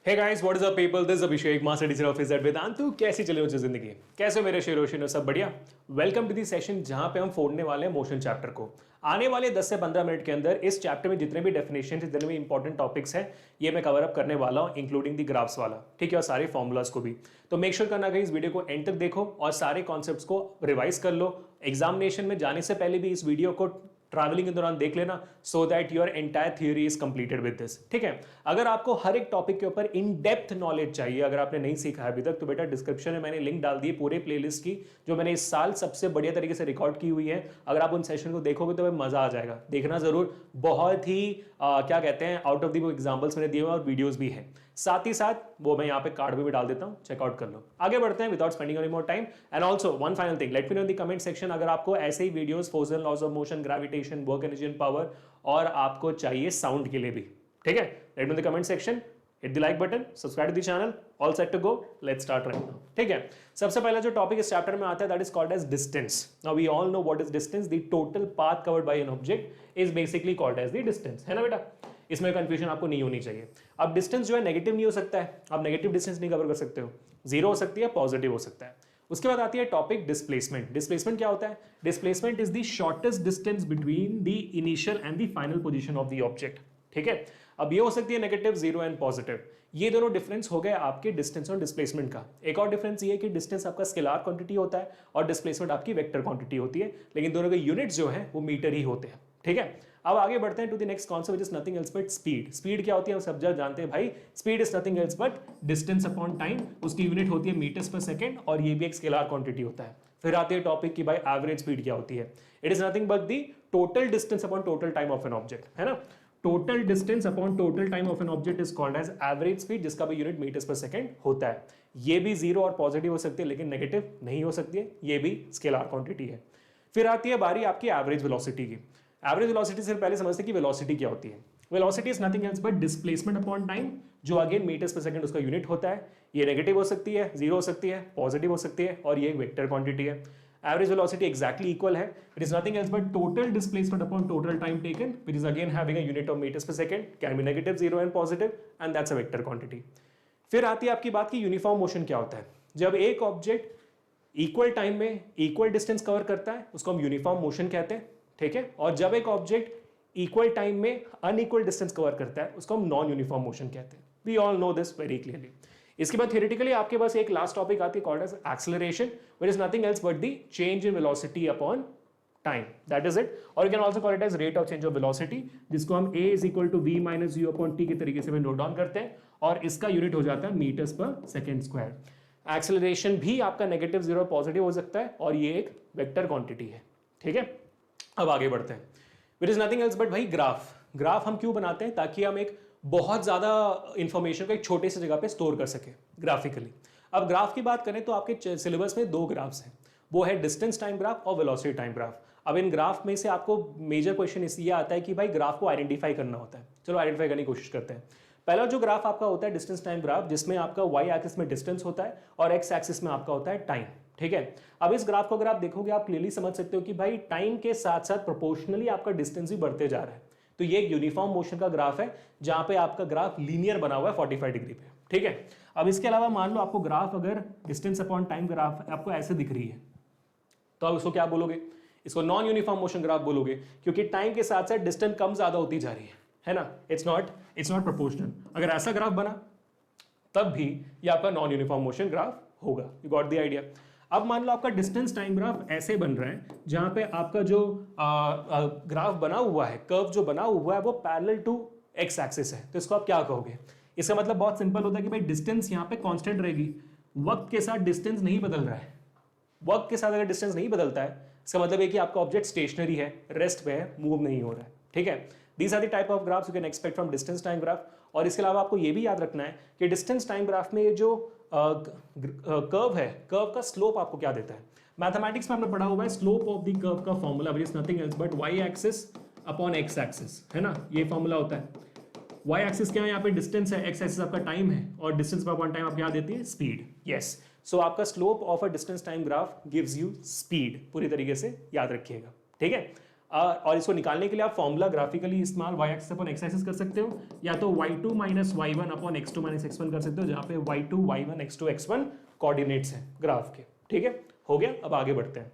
Hey guys what is up people, this Abhishek master teacher office at Vedantu. कैसी चले हो जिंदगी, कैसे हो मेरे शेरो शेरो, सब बढ़िया। वेलकम टू दी सेशन जहां पे हम फोड़ने वाले हैं मोशन चैप्टर को। आने वाले 10 से 15 मिनट के अंदर इस चैप्टर में जितने भी डेफिनेशन, जितने भी इंपॉर्टेंट टॉपिक्स हैं, ये मैं कवर अप करने वाला हूं, इंक्लूडिंग दी ग्राफ्स वाला, ठीक है, और सारे फॉर्मुलाज को भी। तो मेक श्योर करना कि इस वीडियो को एंड तक देखो और सारे कॉन्सेप्ट्स को रिवाइज कर लो। एग्जामिनेशन में जाने से पहले भी इस वीडियो को ट्रैवलिंग के दौरान देख लेना, so that your entire theory is completed with this, ठीक है। अगर आपको हर एक टॉपिक के ऊपर इन डेप्थ नॉलेज चाहिए, अगर आपने नहीं सीखा है अभी तक, तो बेटा डिस्क्रिप्शन में मैंने लिंक डाल दी है पूरे प्लेलिस्ट की, जो मैंने इस साल सबसे बढ़िया तरीके से रिकॉर्ड की हुई है। अगर आप उन सेशन को देखोगे तो मजा आ जाएगा, देखना जरूर। बहुत ही क्या कहते हैं, out of the book examples मैंने दिए हुए और वीडियोज भी है। साथ ही साथ वो मैं यहाँ पे कार्ड में भी डाल देता हूँ, चेकआउट कर लो। आगे बढ़ते हैं without spending any more time. And also one final thing, let me know in the comment section अगर आपको ऐसे ही videos, force and laws of motion, gravitation, work energy and power, और आपको चाहिए साउंड के लिए भी, ठीक है। Let me in the comment section, hit the like button, subscribe to the channel, all set to go, let's start right now, ठीक है। सबसे पहला जो टॉपिक इस चैप्टर में आता है that is called as distance. Now we all know what is distance, the total path covered by an object is basically called as the distance, है ना बेटा। इसमें कंफ्यूजन आपको नहीं होनी चाहिए। अब डिस्टेंस जो है नेगेटिव नहीं हो सकता है, आप नेगेटिव डिस्टेंस नहीं कवर कर सकते हो, जीरो हो सकती है, पॉजिटिव हो सकता है। उसके बाद आती है टॉपिक डिस्प्लेसमेंट। डिस्प्लेसमेंट क्या होता है? Displacement is the shortest distance between the initial and the final position of the object, ठीक है। अब ये हो सकती है नेगेटिव, जीरो एंड पॉजिटिव। ये दोनों डिफरेंस हो गए आपके डिस्टेंस और डिस्प्लेसमेंट का। एक और डिफरेंस ये है कि डिस्टेंस आपका स्केलर क्वांटिटी होता है और डिस्प्लेसमेंट आपकी वेक्टर क्वांटिटी होती है, लेकिन दोनों के यूनिट्स जो है वो मीटर ही होते हैं, ठीक है। अब आगे बढ़ते हैं to the next concept, which is nothing else but speed. Speed क्या होती है हम सब जानते हैं भाई, speed is nothing else but distance upon time. उसकी यूनिट होती है मीटर्स पर सेकंड और ये भी एक स्केलर क्वांटिटी होता है। फिर आती है टॉपिक की भाई एवरेज स्पीड क्या होती है। It is nothing but the total distance upon total time of an object, है ना। Total distance upon total time of an object is called as average speed, जिसका भी यूनिट मीटर्स पर सेकंड होता है। ये भी जीरो और positive हो सकती है, लेकिन नेगेटिव नहीं हो सकती है, ये भी स्केलर क्वांटिटी है। फिर आती है बारी आपकी एवरेज वेलोसिटी की। एवरेज वेलोसिटी से पहले समझते हैं कि वेलोसिटी क्या होती है। Velocity is nothing else but displacement upon time, जो अगेन मीटर्स पर सेकंड उसका यूनिट होता है। ये नेगेटिव हो सकती है, जीरो हो सकती है, पॉजिटिव हो सकती है, और ये एक वेक्टर क्वांटिटी है। एवरेज वेलोसिटी एक्जैक्टली इक्वल है, it is nothing else but total displacement upon total time taken, which is again having a unit of metres per second, can be negative, zero and positive, and that's a vector quantity. फिर आती है आपकी बात की uniform motion क्या होता है। जब एक ऑब्जेक्ट इक्वल टाइम में इक्वल डिस्टेंस कवर करता है उसको हम यूनिफॉर्म मोशन कहते हैं, ठीक है। और जब एक ऑब्जेक्ट इक्वल टाइम में अनइक्वल डिस्टेंस कवर करता है उसको हम नॉन यूनिफॉर्म मोशन कहते हैं। We all know this very clearly. इसके बाद थ्योरेटिकली आपके पास एक लास्ट टॉपिक आती है called as acceleration, which is nothing else but the change in velocity upon time, that is it. और you can also call it as rate of change of velocity, जिसको हम a is equal to v minus u upon t के तरीके से note down करते हैं, और इसका यूनिट हो जाता है metres per second square. Acceleration भी आपका नेगेटिव, जीरो, पॉजिटिव हो सकता है, और ये एक वेक्टर क्वांटिटी है, ठीक है। अब आगे बढ़ते हैं, which is nothing else but भाई ग्राफ। ग्राफ हम क्यों बनाते हैं? ताकि हम एक बहुत ज्यादा इंफॉर्मेशन को एक छोटे से जगह पे स्टोर कर सके ग्राफिकली। अब ग्राफ की बात करें तो आपके सिलेबस में दो ग्राफ्स हैं, वो है डिस्टेंस टाइम ग्राफ और वेलोसिटी टाइम ग्राफ। अब इन ग्राफ में से आपको मेजर क्वेश्चन इसलिए आता है कि भाई ग्राफ को आइडेंटिफाई करना होता है। चलो आइडेंटिफाई करने की कोशिश करते हैं। पहला जो ग्राफ आपका होता है डिस्टेंस टाइम ग्राफ, जिसमें आपका वाई एक्सिस में डिस्टेंस होता है और एक्स एक्सिस में आपका होता है टाइम, ठीक है। अब इस ग्राफ को अगर आप देखोगे आप क्लियरली समझ सकते हो कि भाई टाइम के साथ साथ प्रोपोर्शनली आपका डिस्टेंस भी बढ़ते जा रहा है। तो ये एक यूनिफॉर्म मोशन का ग्राफ है, जहां पे आपका ग्राफ लीनियर बना हुआ है 45 डिग्री पे, ठीक है। अब इसके अलावा मान लो आपको ग्राफ अगर डिस्टेंस अपॉन टाइम ग्राफ आपको ऐसे दिख रही है, तो आप इसको क्या बोलोगे? इसको नॉन यूनिफॉर्म मोशन ग्राफ बोलोगे, क्योंकि टाइम के साथ साथ डिस्टेंस कम ज्यादा होती जा रही है ना। It's not proportional. अगर ऐसा ग्राफ बना तब भी ये आपका नॉन यूनिफॉर्म मोशन ग्राफ होगा। You got the idea. अब मान लो आपका डिस्टेंस टाइम ग्राफ ऐसे बन रहा है, जहां पे आपका जो ग्राफ बना हुआ है, कर्व जो बना हुआ है, वो पैरेलल टू एक्स एक्सिस है। तो इसको आप क्या कहोगे? इसका मतलब बहुत सिंपल होता है कि भाई डिस्टेंस यहां पे कांस्टेंट रहेगी, वक्त के साथ डिस्टेंस नहीं बदल रहा है। वक्त के साथ अगर डिस्टेंस नहीं बदलता है, इसका मतलब है कि आपका ऑब्जेक्ट स्टेशनरी है, रेस्ट पे है, मूव नहीं हो रहा है, ठीक है। These are the type of graphs you can expect from distance time graph. और इसके अलावा आपको ये भी याद रखना है कि डिस्टेंस टाइम ग्राफ में ये जो कर्व है, कर्व का स्लोप आपको क्या देता है? मैथमेटिक्स में हमने पढ़ा हुआ है स्लोप ऑफ द कर्व का formula which is nothing else but y axis upon x axis, है ना। ये फॉर्मूला होता है। y एक्सिस क्या है? यहाँ पे डिस्टेंस है, x एक्सिस आपका टाइम है, और डिस्टेंस अपॉन टाइम आपको क्या देती है? स्पीड। यस, सो आपका slope of a distance time graph gives you speed, पूरी तरीके से याद रखिएगा, ठीक है। और इसको निकालने के लिए आप फॉर्मूला ग्राफिकली इस्तेमाल y axis upon x axis कर सकते हो, या तो y2 minus y1 upon x2 minus x1 कर सकते हो, जहां पे y2 y1 x2 x1 coordinates हैं ग्राफ के। ठीक है, हो गया। अब आगे बढ़ते हैं।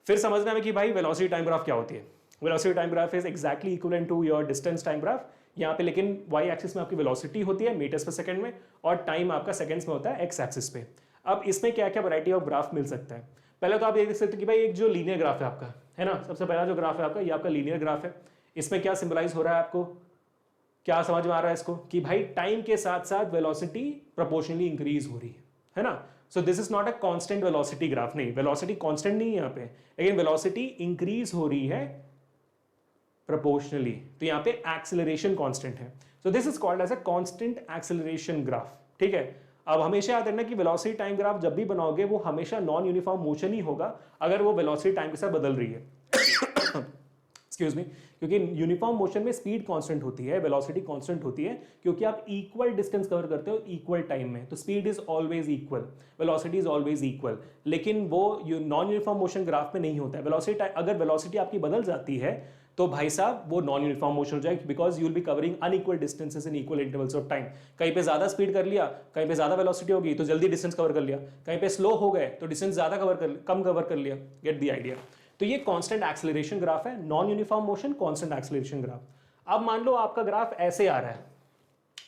फिर समझना है कि भाई वेलोसिटी टाइम ग्राफ क्या होती है। Velocity time graph is exactly equivalent to your distance time graph. यहाँ पे लेकिन y एक्सिस में आपकी वेलोसिटी होती है मीटर्स पर सेकंड में, और टाइम आपका सेकंड्स में होता है x एक्सिस पे। अब इसमें क्या क्या वैरायटी ऑफ ग्राफ मिल सकता है। पहले तो आप ये देख सकते हो कि भाई एक जो लीनियर ग्राफ है आपका, है ना, सबसे पहला जो ग्राफ है आपका, ये आपका लीनियर ग्राफ है। इसमें क्या सिंबलाइज हो रहा है, आपको क्या समझ में आ रहा है इसको, कि भाई टाइम के साथ साथ वेलोसिटी प्रोपोर्शनली इंक्रीज हो रही है ना। सो this is not a constant velocity graph, नहीं, वेलोसिटी कांस्टेंट नहीं है यहाँ पे, लेकिन वेलोसिटी इंक्रीज हो रही है प्रोपोर्शनली, तो यहाँ पे एक्सेलरेशन कांस्टेंट है। So this is called as a constant acceleration graph. ठीक है, अब हमेशा याद रखना कि वेलोसिटी टाइम ग्राफ जब भी बनाओगे वो हमेशा नॉन यूनिफॉर्म मोशन ही होगा अगर वो वेलोसिटी टाइम के साथ बदल रही है। एक्सक्यूज मी, क्योंकि यूनिफॉर्म मोशन में स्पीड कांस्टेंट होती है, वेलोसिटी कांस्टेंट होती है, क्योंकि आप इक्वल डिस्टेंस कवर करते हो इक्वल टाइम में, तो speed is always equal, velocity is always equal. लेकिन वो नॉन यूनिफॉर्म मोशन ग्राफ में नहीं होता है। वेलोसिटी, अगर वेलोसिटी आपकी बदल जाती है तो भाई साहब वो नॉन यूनिफॉर्म मोशन हो जाएगी, because you will be covering unequal distances in equal intervals of time. कहीं पे ज्यादा स्पीड कर लिया, कहीं पे ज्यादा वेलोसिटी होगी तो जल्दी डिस्टेंस कवर कर लिया, कहीं पे स्लो हो गए तो डिस्टेंस ज्यादा कम कवर कर लिया। Get the idea. तो ये कांस्टेंट एक्सेलरेशन ग्राफ है, non uniform motion constant acceleration graph. अब मान लो आपका ग्राफ ऐसे आ रहा है,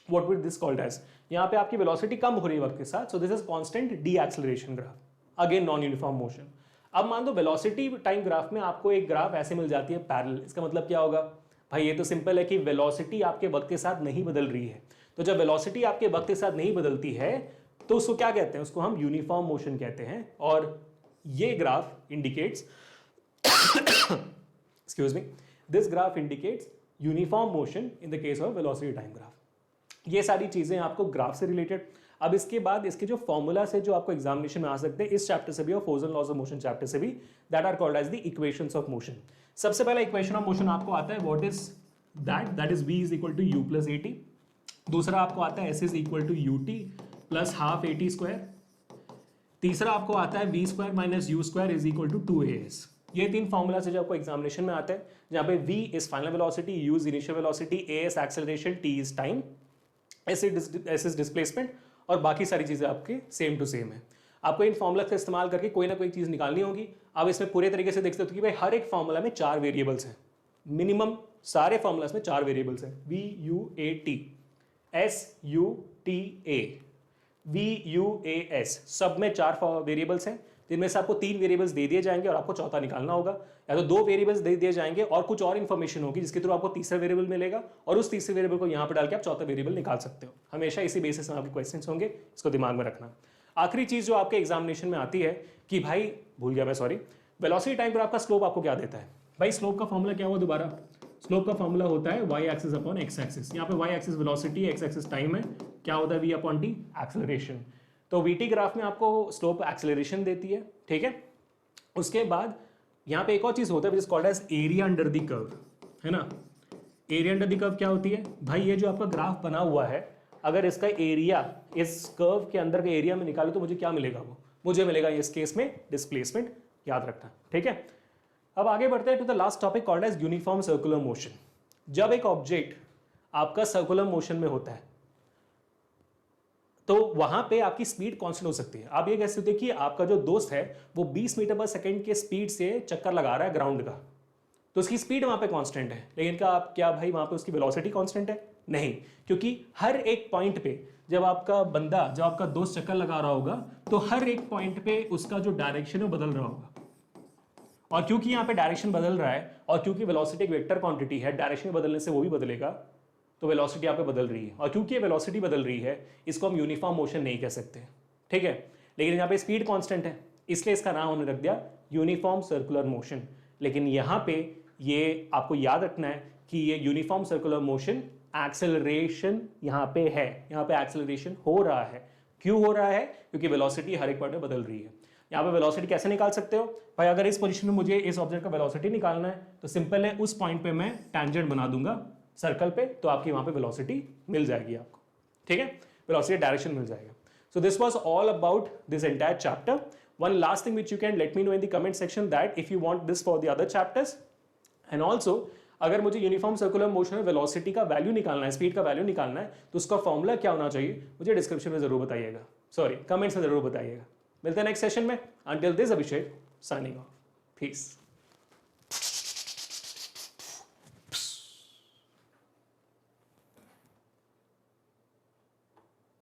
what will this called as, यहाँ पे आपकी वेलोसिटी कम हो रही है वक्त के साथ, सो this is constant D acceleration graph, again non uniform motion. अब मान लो वेलोसिटी टाइम ग्राफ में आपको एक ग्राफ ऐसे मिल जाती है पैरेलल, इसका मतलब क्या होगा भाई, ये तो सिंपल है कि वेलोसिटी आपके वक्त के साथ नहीं बदल रही है। तो जब वेलोसिटी आपके वक्त के साथ नहीं बदलती है तो उसको क्या कहते हैं, उसको हम यूनिफॉर्म मोशन कहते हैं। और ये graph indicates excuse me, this graph indicates uniform motion in the case of velocity time graph। ये सारी चीजें आपको ग्राफ से रिलेटेड। अब इसके बाद इसके जो फॉर्मूला से जो आपको एग्जामिनेशन में आ सकते हैं, इस चैप्टर से भी और force and laws of motion chapter से भी, that are called as the equations of motion. सबसे पहला इक्वेशन ऑफ मोशन आपको आता है, what is that is v is equal to u plus at। दूसरा आपको आता है s is equal to ut plus half at square. तीसरा आपको आता है v square minus u square is equal to 2as। ये तीन फॉर्मूला से जो आपको एग्जामिनेशन में आते हैं, जहां पे v is final velocity, u is initial velocity, a is acceleration, t is time, s is displacement, और बाकी सारी चीजें आपके सेम टू सेम है। आपको इन फॉर्मूला का इस्तेमाल करके कोई ना कोई चीज निकालनी होगी। अब इसमें पूरे तरीके से देख सकते हो कि भाई हर एक फॉर्मूला में 4 वेरिएबल्स हैं, मिनिमम सारे फॉर्मूलास में 4 वेरिएबल्स हैं, v u a t, s u t a, v u a s, सब में 4 वेरिएबल्स हैं, जिनमें से आपको 3 वेरिएबल्स दे दिए जाएंगे और आपको चौथा निकालना होगा, या तो 2 वेरिएबल्स दे दिए जाएंगे और कुछ और इन्फॉर्मेशन होगी जिसके थ्रू आपको तीसरा वेरिएबल मिलेगा, और उस तीसरे वेरिएबल को यहाँ पर डाल के आप चौथा वेरिएबल निकाल सकते हो। हमेशा इसी बेसिस में आपके क्वेश्चंस होंगे, इसको दिमाग में रखना। आखिरी चीज जो आपके एग्जामिनेशन में आती है कि भाई भूल गया मैं, सॉरी, वेलोसिटी टाइम ग्राफ का स्लोप आपको क्या देता है। भाई स्लोप का फॉर्मूला क्या हुआ दोबारा, स्लोप का फॉर्मूला होता है y axis upon x axis. यहाँ पे y axis velocity, x axis time है, क्या होता है v अपॉन t एक्सेलरेशन। तो vt ग्राफ में आपको स्लोप एक्सेलरेशन देती है, ठीक है। उसके बाद यहाँ पे एक और चीज होता है, called as area under the curve, है ना। एरिया अंडर द कर्व क्या होती है भाई, ये जो आपका ग्राफ बना हुआ है, अगर इसका एरिया इस कर्व के अंदर के एरिया में निकालो तो मुझे क्या मिलेगा, वो मुझे मिलेगा इस केस में डिस्प्लेसमेंट, याद रखना, ठीक है। अब आगे बढ़ते हैं to the last topic called as uniform circular motion. जब एक ऑब्जेक्ट आपका सर्कुलर मोशन में होता है तो वहां पे आपकी स्पीड कांस्टेंट हो सकती है। आप ये कह सकते हैं कि आपका जो दोस्त है वो 20 मीटर पर सेकंड के स्पीड से चक्कर लगा रहा है ग्राउंड का, तो उसकी स्पीड वहां पे कांस्टेंट है, लेकिन क्या भाई वहां पे उसकी वेलोसिटी कांस्टेंट है? नहीं, क्योंकि हर एक पॉइंट पे जब आपका दोस्त चक्कर लगा रहा होगा तो हर एक पॉइंट पे उसका जो डायरेक्शन है वो बदल रहा होगा, और क्योंकि यहाँ पे डायरेक्शन बदल रहा है और क्योंकि वेलोसिटी एक वेक्टर क्वांटिटी है, डायरेक्शन बदलने से वो भी बदलेगा, तो वेलोसिटी यहाँ पे बदल रही है। और क्योंकि ये वेलोसिटी बदल रही है, इसको हम यूनिफॉर्म मोशन नहीं कह सकते, ठीक है। लेकिन यहाँ पे स्पीड कांस्टेंट है, इसलिए इसका नाम हमने रख दिया यूनिफॉर्म सर्कुलर मोशन। लेकिन यहाँ पे ये आपको याद रखना है कि ये यूनिफॉर्म सर्कुलर मोशन एक्सेलरेशन यहाँ पे है, यहाँ पे एक्सेलरेशन हो रहा है। क्यों हो रहा है? क्योंकि वेलोसिटी हर एक पॉइंट में बदल रही है। यहाँ पे वेलोसिटी कैसे निकाल सकते हो भाई, अगर इस पोजीशन में मुझे इस ऑब्जेक्ट का वेलोसिटी निकालना है तो सिंपल है, उस पॉइंट पे मैं टैंजेंट बना दूंगा सर्कल पे, तो आपकी वहां पे वेलोसिटी मिल जाएगी आपको, ठीक है, वेलोसिटी डायरेक्शन मिल जाएगा। So this was all about this entire chapter. One last thing which you can let me know in the comment section that if you want this for the other chapters, and also अगर मुझे uniform circular motion में velocity का value निकालना है, speed का value निकालना है, तो उसका फॉर्मूला क्या होना चाहिए मुझे डिस्क्रिप्शन में जरूर बताइएगा, सॉरी कमेंट्स में जरूर बताइएगा। मिलते हैं नेक्स्ट सेशन में। Until this Abhishek signing off, piece.